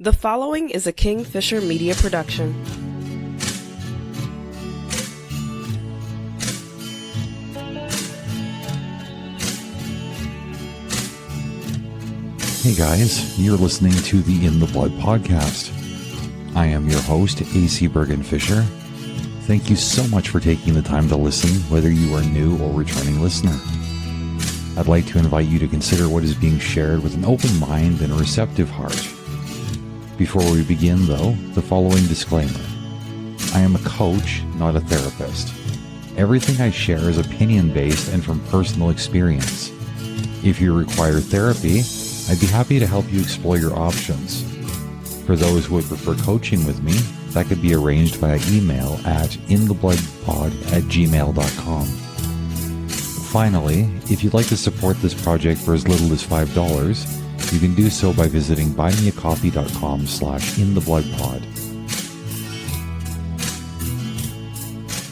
The following is a Bergen-Fischer media production. Hey guys, you're listening to the In the Blood podcast. I am your host, AC Bergen-Fischer. Thank you so much for taking the time to listen, whether you are new or returning listener. I'd like to invite you to consider what is being shared with an open mind and a receptive heart. Before we begin, though, the following disclaimer. I am a coach, not a therapist. Everything I share is opinion-based and from personal experience. If you require therapy, I'd be happy to help you explore your options. For those who would prefer coaching with me, that could be arranged via email at inthebloodpod@gmail.com. Finally, if you'd like to support this project for as little as $5, you can do so by visiting buymeacoffee.com/inthebloodpod.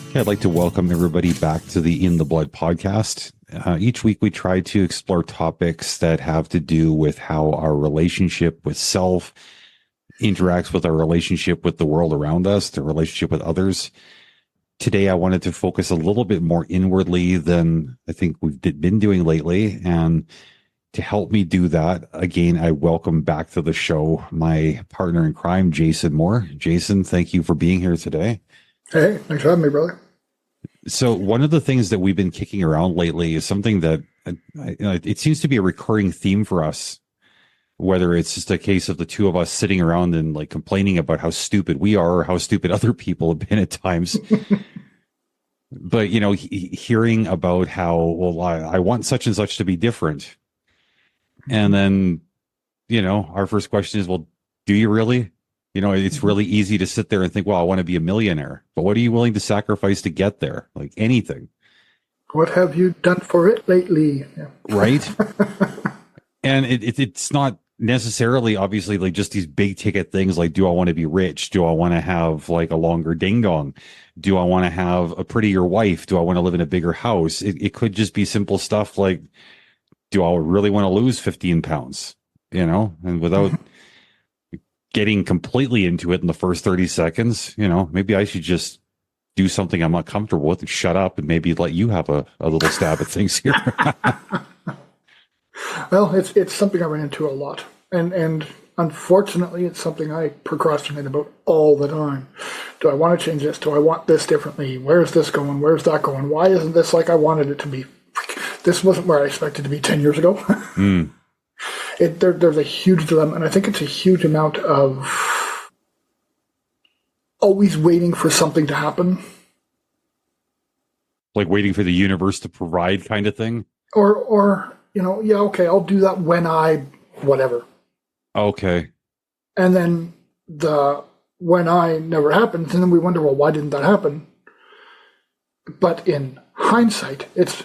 Okay, I'd like to welcome everybody back to the In the Blood podcast. Each week we try to explore topics that have to do with how our relationship with self interacts with our relationship with the world around us, the relationship with others. Today I wanted to focus a little bit more inwardly than I think we've been doing lately, and to help me do that, again, I welcome back to the show my partner in crime, Jason Moore. Jason, thank you for being here today. Hey, thanks for having me, brother. So one of the things that we've been kicking around lately is something that it seems to be a recurring theme for us, whether it's just a case of the two of us sitting around and like complaining about how stupid we are or how stupid other people have been at times. But, you know, hearing about how, well, I want such and such to be different. And then, you know, our first question is, well, do you really? You know, it's really easy to sit there and think, well, I want to be a millionaire. But what are you willing to sacrifice to get there? Like anything. What have you done for it lately? Yeah. Right? And it's not necessarily, obviously, like just these big ticket things like, do I want to be rich? Do I want to have like a longer ding dong? Do I want to have a prettier wife? Do I want to live in a bigger house? It could just be simple stuff like, do I really want to lose 15 pounds? You know, and without getting completely into it in the first 30 seconds, you know, maybe I should just do something I'm not comfortable with and shut up and maybe let you have a little stab at things here. Well, it's something I run into a lot. And unfortunately, it's something I procrastinate about all the time. Do I want to change this? Do I want this differently? Where's this going? Where's that going? Why isn't this like I wanted it to be? This wasn't where I expected to be 10 years ago. There's a huge dilemma, and I think it's a huge amount of always waiting for something to happen. Like waiting for the universe to provide kind of thing? Or you know, yeah, okay, I'll do that when I whatever. Okay. And then the when I never happens, and then we wonder, well, why didn't that happen? But in hindsight, it's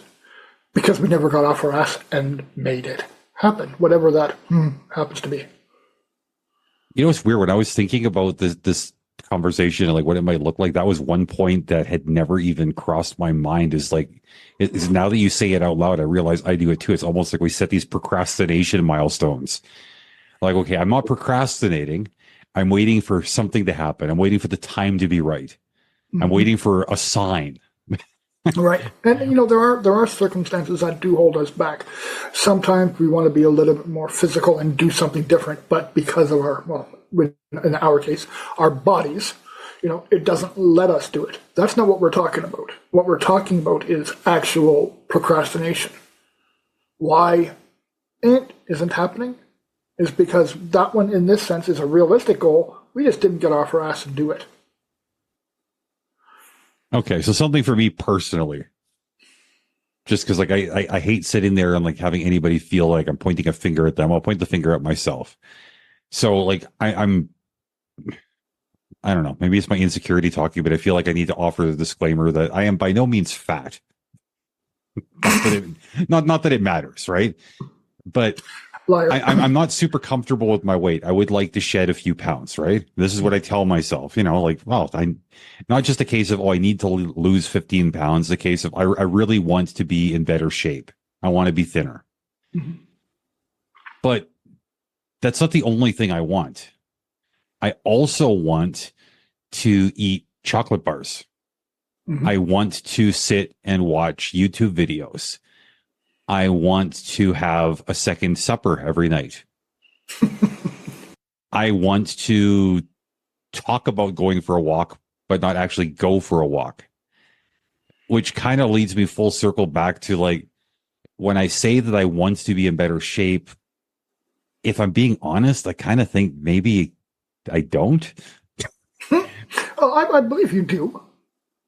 because we never got off our ass and made it happen, whatever that happens to be. You know, it's weird. When I was thinking about this conversation and like what it might look like, that was one point that had never even crossed my mind. Is like, is now that you say it out loud, I realize I do it too. It's almost like we set these procrastination milestones. Like, okay, I'm not procrastinating. I'm waiting for something to happen. I'm waiting for the time to be right. I'm waiting for a sign. Right. And, you know, there are circumstances that do hold us back. Sometimes we want to be a little bit more physical and do something different, but because of our, well, in our case, our bodies, you know, it doesn't let us do it. That's not what we're talking about. What we're talking about is actual procrastination. Why it isn't happening is because that one, in this sense, is a realistic goal. We just didn't get off our ass and do it. Okay, so something for me personally, just because like I hate sitting there and like having anybody feel like I'm pointing a finger at them. I'll point the finger at myself. So like I don't know, maybe it's my insecurity talking, but I feel like I need to offer the disclaimer that I am by no means fat. Not that it matters, right? But I'm not super comfortable with my weight. I would like to shed a few pounds, right? This is what I tell myself, you know, like, well, not just a case of, oh, I need to lose 15 pounds. The case of, I really want to be in better shape. I want to be thinner. But that's not the only thing I want. I also want to eat chocolate bars. Mhm. I want to sit and watch YouTube videos. I want to have a second supper every night. I want to talk about going for a walk, but not actually go for a walk, which kind of leads me full circle back to like when I say that I want to be in better shape, if I'm being honest, I kind of think maybe I don't, Oh, I believe you do.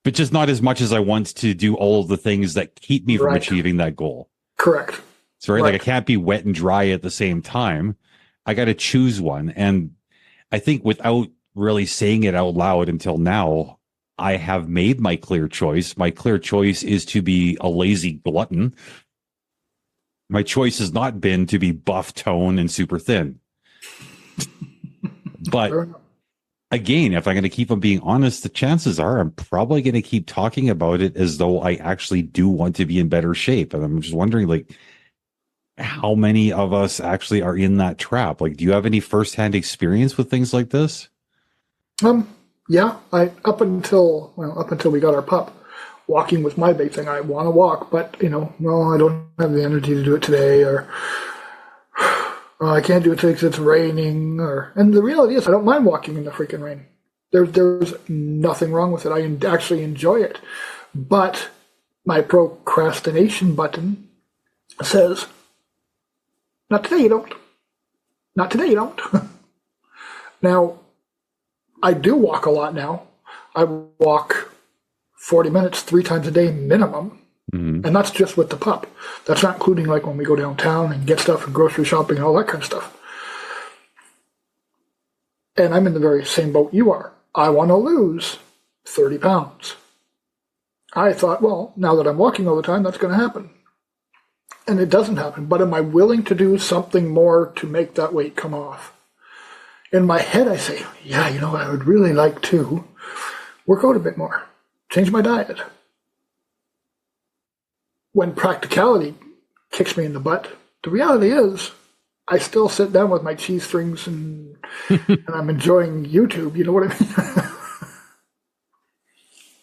but just not as much as I want to do all of the things that keep me from Right. achieving that goal. Correct. So, right, Right. like I can't be wet and dry at the same time. I got to choose one. And I think without really saying it out loud until now, I have made my clear choice. My clear choice is to be a lazy glutton. My choice has not been to be buff, tone, and super thin. But Fair enough. again, if I'm going to keep on being honest, the chances are I'm probably going to keep talking about it as though I actually do want to be in better shape. And I'm just wondering, like, how many of us actually are in that trap? Like, do you have any firsthand experience with things like this? Yeah, up until we got our pup, walking was my big thing. I want to walk, but no, I don't have the energy to do it today, or I can't do it today because it's raining. And the reality is, I don't mind walking in the freaking rain. There's nothing wrong with it. I actually enjoy it, but my procrastination button says, "Not today, you don't. Not today, you don't." Now, I do walk a lot now. I walk 40 minutes 3 times a day minimum. Mm-hmm. And that's just with the pup. That's not including like when we go downtown and get stuff and grocery shopping and all that kind of stuff. And I'm in the very same boat you are. I want to lose 30 pounds. I thought, well, now that I'm walking all the time, that's going to happen. And it doesn't happen. But am I willing to do something more to make that weight come off? In my head, I say, yeah, I would really like to work out a bit more, change my diet. When practicality kicks me in the butt, the reality is I still sit down with my cheese strings and I'm enjoying YouTube. You know what I mean?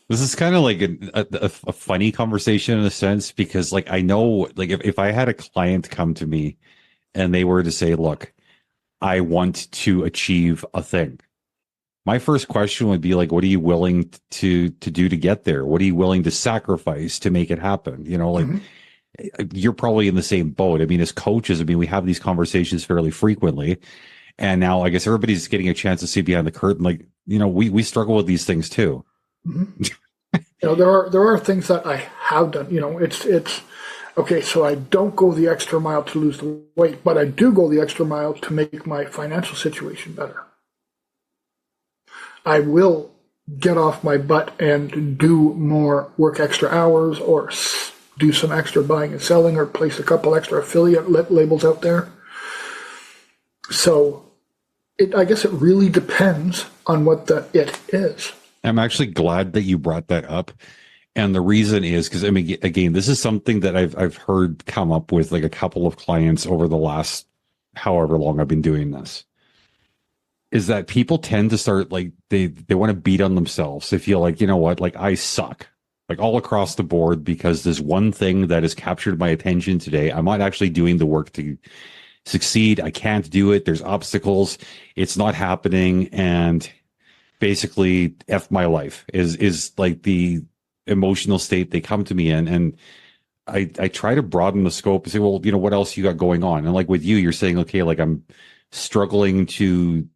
This is kind of like a funny conversation in a sense, because like I know, like if I had a client come to me and they were to say, look, I want to achieve a thing, my first question would be like, what are you willing to do to get there? What are you willing to sacrifice to make it happen? Like you're probably in the same boat. I mean, as coaches, we have these conversations fairly frequently. And now I guess everybody's getting a chance to see behind the curtain. Like, we struggle with these things too. Mm-hmm. There are things that I have done. It's okay. So I don't go the extra mile to lose the weight, but I do go the extra mile to make my financial situation better. I will get off my butt and do more, work extra hours, or do some extra buying and selling, or place a couple extra affiliate labels out there. So I guess it really depends on what it is. I'm actually glad that you brought that up. And the reason is because, again, this is something that I've heard come up with like a couple of clients over the last however long I've been doing this, is that people tend to start like they want to beat on themselves. They feel like, like I suck, like all across the board, because there's one thing that has captured my attention today. I'm not actually doing the work to succeed. I can't do it. There's obstacles. It's not happening. And basically F my life is like the emotional state they come to me in. And I try to broaden the scope and say, well, what else you got going on? And like with you're saying, okay, like I'm struggling to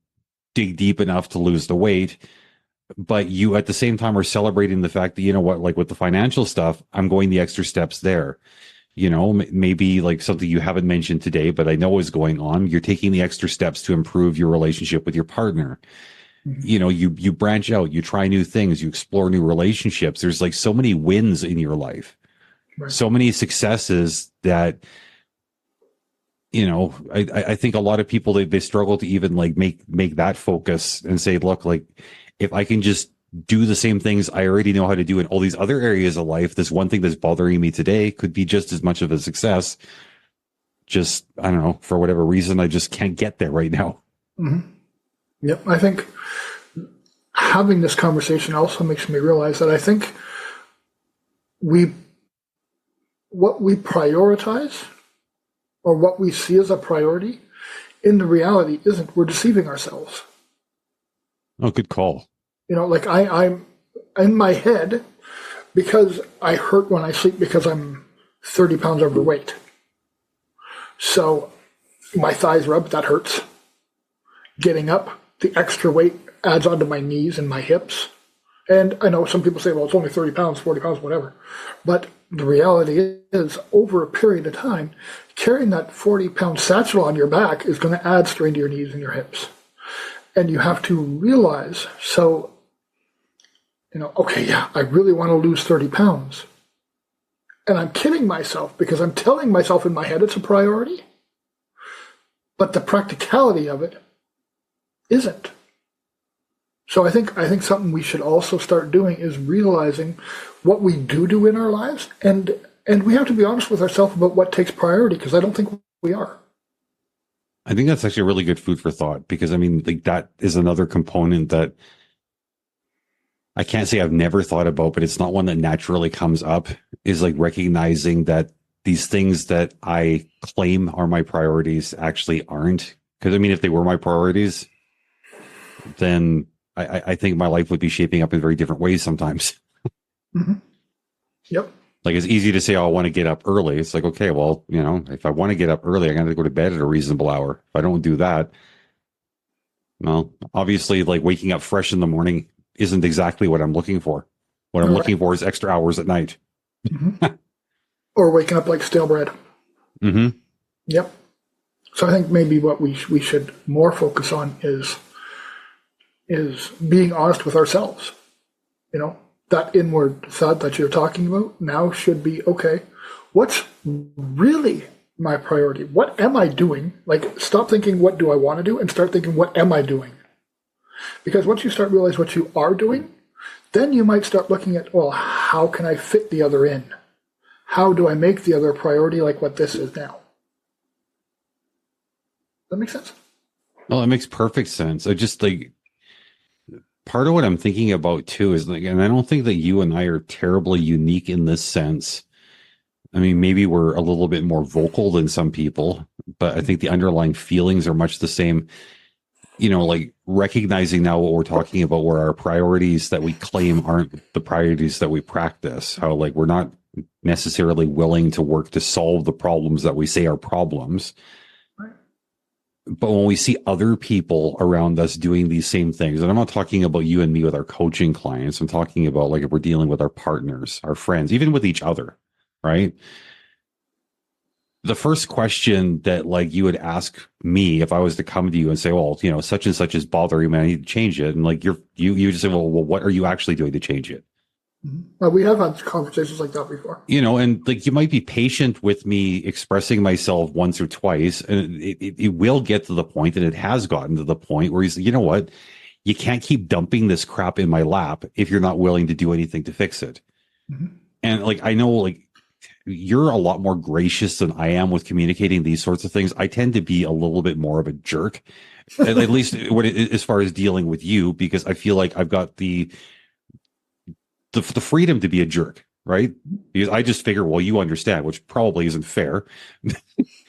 dig deep enough to lose the weight, but you at the same time are celebrating the fact that, like with the financial stuff, I'm going the extra steps there. Maybe like something you haven't mentioned today, but I know is going on. You're taking the extra steps to improve your relationship with your partner. Mm-hmm. You branch out, you try new things, you explore new relationships. There's like so many wins in your life, right. So many successes that, I think a lot of people, they struggle to even like make that focus and say, look, like if I can just do the same things I already know how to do in all these other areas of life, this one thing that's bothering me today could be just as much of a success. Just, I don't know, for whatever reason, I just can't get there right now. Mm-hmm. Yep. I think having this conversation also makes me realize that I think what we prioritize or what we see as a priority in the reality isn't. We're deceiving ourselves. Oh, good call. Like I'm in my head because I hurt when I sleep because I'm 30 pounds overweight. So my thighs rub, that hurts. Getting up, the extra weight adds onto my knees and my hips. And I know some people say, well, it's only 30 pounds, 40 pounds, whatever. But the reality is, over a period of time, carrying that 40-pound satchel on your back is going to add strain to your knees and your hips. And you have to realize, okay, yeah, I really want to lose 30 pounds. And I'm kidding myself because I'm telling myself in my head it's a priority. But the practicality of it isn't. So I think something we should also start doing is realizing what we do in our lives, and we have to be honest with ourselves about what takes priority, because I don't think we are. I think that's actually a really good food for thought, because I mean, like, that is another component that I can't say I've never thought about, but it's not one that naturally comes up, is like recognizing that these things that I claim are my priorities actually aren't. Because I mean, if they were my priorities, then I think my life would be shaping up in very different ways sometimes. Mm-hmm. Yep. Like, it's easy to say, oh, I want to get up early. It's like, okay, well, if I want to get up early, I got to go to bed at a reasonable hour. If I don't do that, well, obviously, like, waking up fresh in the morning isn't exactly what I'm looking for. What I'm looking for is extra hours at night. Mm-hmm. Or waking up like stale bread. Mm-hmm. Yep. So I think maybe what we should more focus on is being honest with ourselves. That inward thought that you're talking about now should be, okay, what's really my priority? What am I doing? Like, stop thinking, what do I want to do? And start thinking, what am I doing? Because once you start realizing what you are doing, then you might start looking at, well, how can I fit the other in? How do I make the other a priority like what this is now? That makes sense? Well, it makes perfect sense. I just, like, part of what I'm thinking about too is, like, and I don't think that you and I are terribly unique in this sense. I mean, maybe we're a little bit more vocal than some people, but I think the underlying feelings are much the same. Like, recognizing now what we're talking about, where our priorities that we claim aren't the priorities that we practice. How, like, we're not necessarily willing to work to solve the problems that we say are problems. But when we see other people around us doing these same things, and I'm not talking about you and me with our coaching clients, I'm talking about, like, if we're dealing with our partners, our friends, even with each other, right? The first question that, like, you would ask me if I was to come to you and say, well, such and such is bothering me, I need to change it. And, like, you just say, well, what are you actually doing to change it? Well, we have had conversations like that before. And, like, you might be patient with me expressing myself once or twice, and it will get to the point, and it has gotten to the point where he's, you know what, you can't keep dumping this crap in my lap if you're not willing to do anything to fix it. Mm-hmm. And, like, I know, like, you're a lot more gracious than I am with communicating these sorts of things. I tend to be a little bit more of a jerk, at least as far as dealing with you, because I feel like I've got the freedom to be a jerk, right? Because I just figure, well, you understand, which probably isn't fair.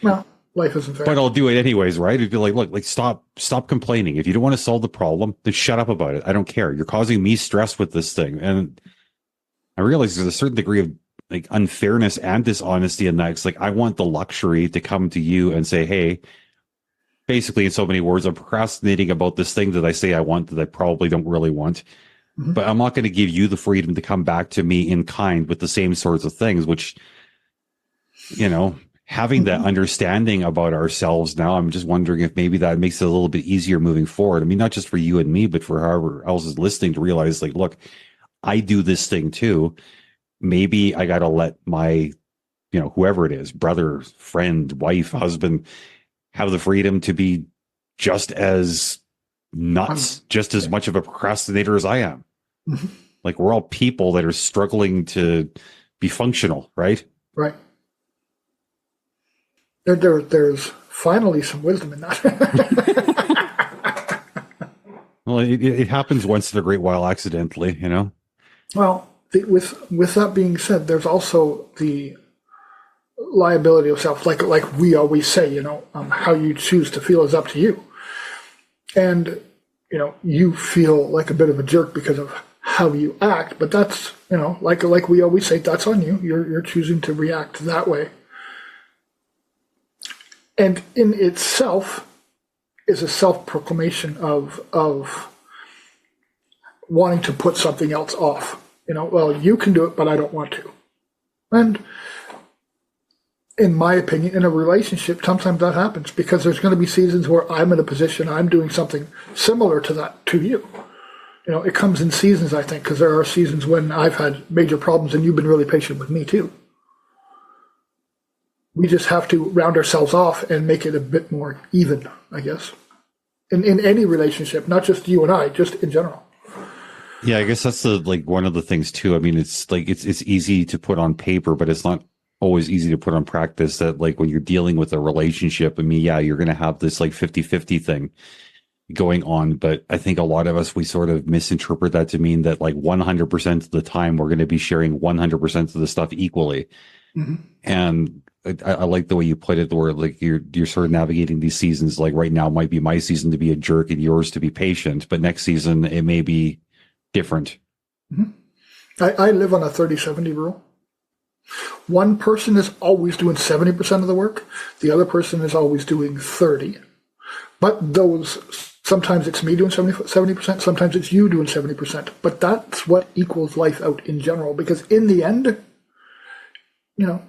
Well, life isn't fair. But I'll do it anyways, right? It'd be like, look, like, stop complaining. If you don't want to solve the problem, then shut up about it. I don't care. You're causing me stress with this thing. And I realize there's a certain degree of, like, unfairness and dishonesty in that. It's like, I want the luxury to come to you and say, hey, basically, in so many words, I'm procrastinating about this thing that I say I want that I probably don't really want. Mm-hmm. But I'm not going to give you the freedom to come back to me in kind with the same sorts of things, which, having that understanding about ourselves now, I'm just wondering if maybe that makes it a little bit easier moving forward. I mean, not just for you and me, but for whoever else is listening, to realize, like, look, I do this thing too. Maybe I got to let my, whoever it is, brother, friend, wife, husband, have the freedom to be just as nuts, just as much of a procrastinator as I am. Mm-hmm. Like, we're all people that are struggling to be functional, right? Right. There's finally some wisdom in that. Well, it happens once in a great while accidentally, you know? Well, with that being said, there's also the liability of self, like we always say, how you choose to feel is up to you. And, you feel like a bit of a jerk because of how you act, but that's, like we always say, that's on you. You're choosing to react that way. And in itself is a self-proclamation of wanting to put something else off. Well, you can do it, but I don't want to. And in my opinion, in a relationship, sometimes that happens because there's going to be seasons where I'm in a position, I'm doing something similar to that to you. It comes in seasons, I think, because there are seasons when I've had major problems and you've been really patient with me too. We just have to round ourselves off and make it a bit more even, I guess. In any relationship, not just you and I, just in general. Yeah, I guess that's one of the things too. I mean, it's easy to put on paper, but it's not always easy to put on practice. That when you're dealing with a relationship, I mean, yeah, you're going to have this 50-50 thing going on, but I think a lot of us, we sort of misinterpret that to mean that 100% of the time we're going to be sharing 100% of the stuff equally. Mm-hmm. And I like the way you put it, where you're sort of navigating these seasons. Like right now might be my season to be a jerk and yours to be patient, but next season it may be different. Mm-hmm. I live on a 30-70 rule. One person is always doing 70% of the work. The other person is always doing 30. But sometimes it's me doing 70%, sometimes it's you doing 70%. But that's what equals life out in general, because in the end,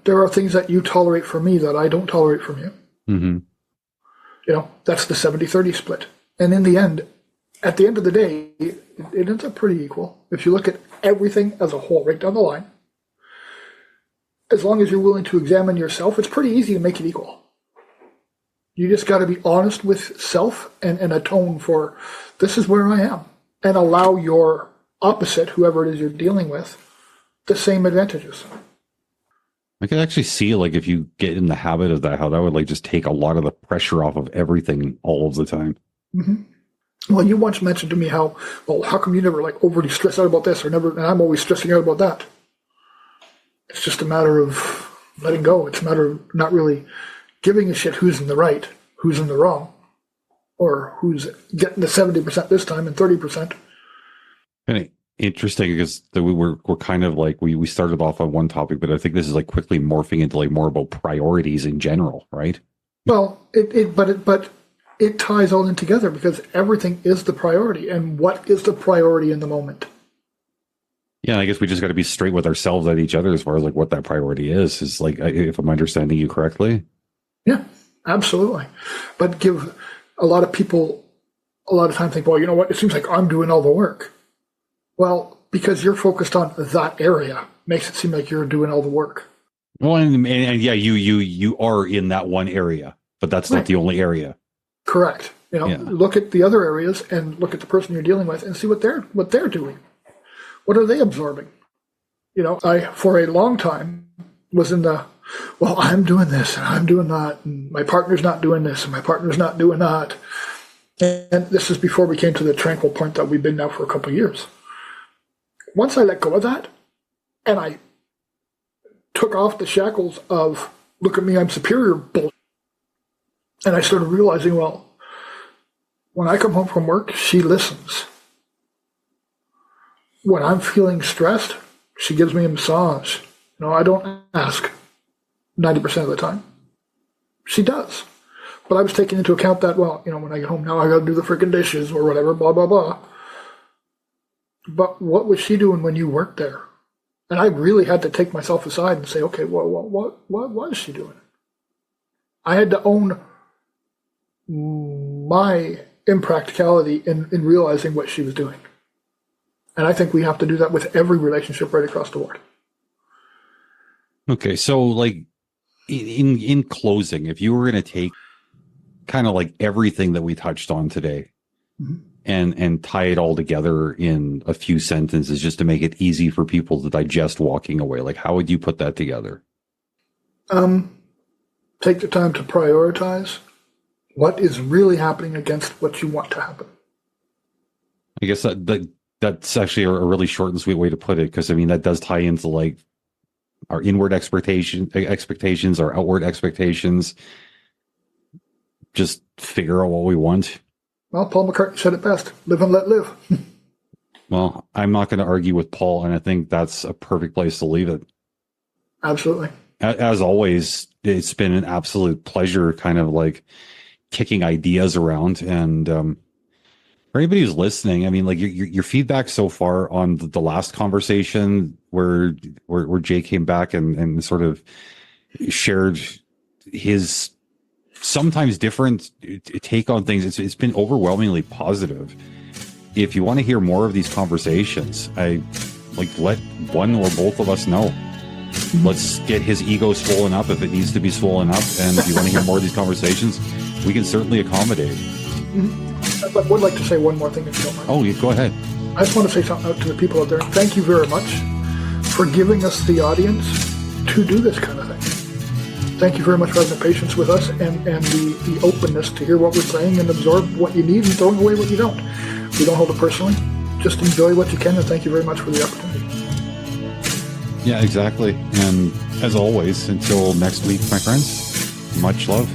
there are things that you tolerate from me that I don't tolerate from you. Mm-hmm. That's the 70-30 split. And in the end, at the end of the day, it ends up pretty equal. If you look at everything as a whole, right down the line, as long as you're willing to examine yourself, it's pretty easy to make it equal. You just got to be honest with self and atone for, this is where I am, and allow your opposite, whoever it is you're dealing with, the same advantages. I can actually see, if you get in the habit of that, how that would just take a lot of the pressure off of everything all of the time. Mm-hmm. Well, you once mentioned to me how come you never overly stress out about this, and I'm always stressing out about that. It's just a matter of letting go. It's a matter of not really giving a shit who's in the right, who's in the wrong, or who's getting the 70% this time and 30%. Kind of interesting, because we're kind of we started off on one topic, but I think this is quickly morphing into more about priorities in general, right? Well, but it ties all in together, because everything is the priority, and what is the priority in the moment? Yeah, I guess we just got to be straight with ourselves and each other as far as what that priority is if I'm understanding you correctly. Yeah, absolutely. But give a lot of people a lot of time think, well, you know what? It seems like I'm doing all the work. Well, because you're focused on that area makes it seem like you're doing all the work. Well, and yeah, you are in that one area, but that's not the only area. Correct. Look at the other areas and look at the person you're dealing with and see what they're doing. What are they absorbing? I, for a long time, was in I'm doing this and I'm doing that, and my partner's not doing this and my partner's not doing that. And this is before we came to the tranquil point that we've been now for a couple of years. Once I let go of that, and I took off the shackles of, look at me, I'm superior bullshit, and I started realizing, when I come home from work, she listens. When I'm feeling stressed, she gives me a massage. I don't ask 90% of the time. She does. But I was taking into account that, when I get home now, I got to do the freaking dishes or whatever, blah, blah, blah. But what was she doing when you worked there? And I really had to take myself aside and say, okay, what was she doing? I had to own my impracticality in realizing what she was doing. And I think we have to do that with every relationship right across the board. Okay, so in closing, if you were going to take kind of everything that we touched on today, mm-hmm. and tie it all together in a few sentences just to make it easy for people to digest walking away, how would you put that together? Take the time to prioritize what is really happening against what you want to happen. I guess that's actually a really short and sweet way to put it, because I mean that does tie into like our inward expectations, our outward expectations. Just figure out what we want. Well, Paul McCartney said it best: "Live and let live." Well, I'm not going to argue with Paul, and I think that's a perfect place to leave it. Absolutely. As always, it's been an absolute pleasure, kind of like kicking ideas around. And for anybody who's listening, I mean, like your feedback so far on the last conversation where Jay came back and sort of shared his sometimes different take on things, it's been overwhelmingly positive. If you want to hear more of these conversations, I like let one or both of us know. Let's get his ego swollen up if it needs to be swollen up. And if you want to hear more of these conversations, we can certainly accommodate. I would like to say one more thing, if you don't mind. Oh, go ahead. I just want to say something out to the people out there. Thank you very much for giving us the audience to do this kind of thing. Thank you very much for having the patience with us and the openness to hear what we're saying and absorb what you need and throwing away what you don't. We don't hold it personally. Just enjoy what you can, and thank you very much for the opportunity. Yeah, exactly. And as always, until next week, my friends, much love.